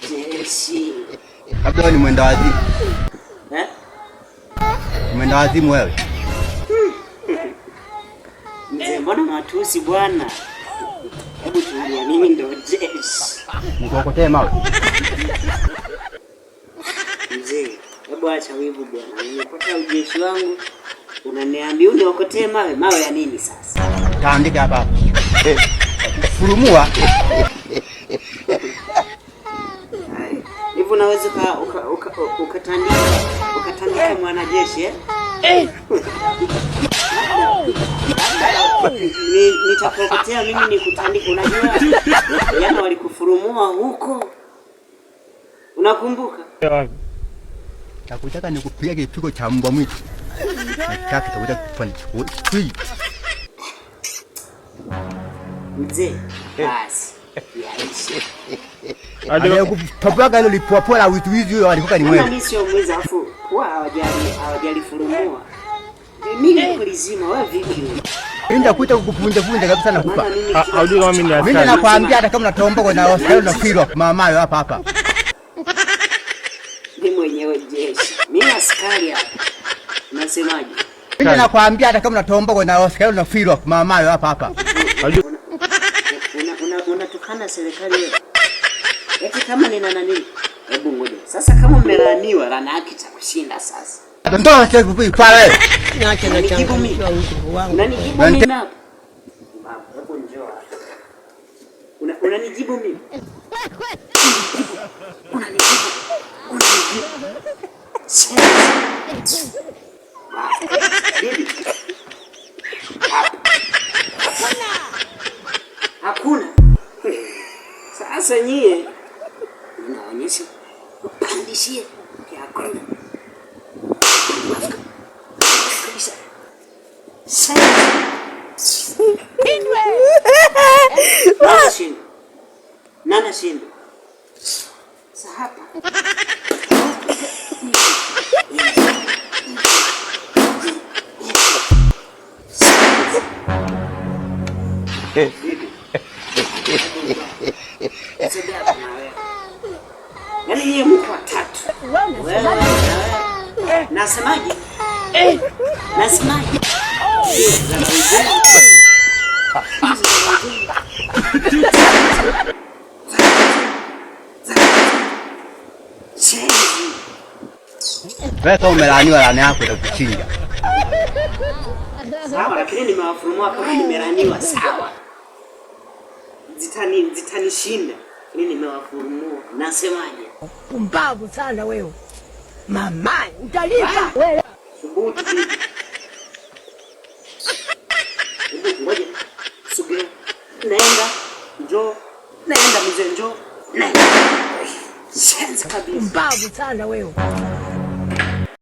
Jeshi. Labda ni mwenda wazimu. Mwenda wazimu wewe. Mzee, mbona matusi bwana? Hebu tulia, mimi ndo Jeshi. Nikokotee mawe. Mzee, hebu acha wivu bwana. Nimepata ujeshi wangu. Unaniambia uniokotee mawe? Mawe ya nini sasa? Kaandika hapa. Furumua. Hivi unaweza ukatandika mwanajeshi nitakuokotea mimi nikutandika. Unajua jana walikufurumua huko. Unakumbuka? Nakutaka nikupiga kipigo cha mbwa mwitu. Nataka utakuja kufanya. Mzee, basi. Yaishi. Ndio kupapaga ile lipopola witu hizi wao walikuwa ni wewe. Mimi sio mwizi afu hawajali furumua. Mimi nikulizima wewe vipi wewe? Nenda kuita kukupunja punja kabisa nakupa. Haujui kama mimi ni askari. Mimi nakwambia hata kama unatomba kwa na askari na filo mamayo hapa. Mimi mwenyewe jeshi. Mimi askari hapa. Unasemaje? Mimi nakwambia hata kama unatomba kwa na askari na filo mamayo hapa. Unatukana serikali wewe. Eti kama nina nani? Hebu ngoja. Sasa kama umelaaniwa lana haki cha kushinda sasa. Ndio acha kupi pale. Niache na changu wangu. Unanijibu mimi hapo. Hebu njoo hapa. Unanijibu mimi? Unanijibu. Bibi. Hakuna. Sasa nyie naonyesha upandishie hakuna. Kabisa. Nana shindo. Sasa hapa. Yaani yeye mko watatu. Nasemaje? Nasemaje? Wewe kama umelaaniwa laana yako itakuchinja. Sawa, lakini nimewafurumua kama nimelaniwa sawa. Zitanishinda. Mimi nimewafurumua. Nasemaje? Pumbavu sana wewe. Mama, utalipa wewe. Subutu. Ngoja. Subiri. Naenda. Njoo. Naenda mzee njoo. Naenda. Shenzi kabisa. Pumbavu sana wewe.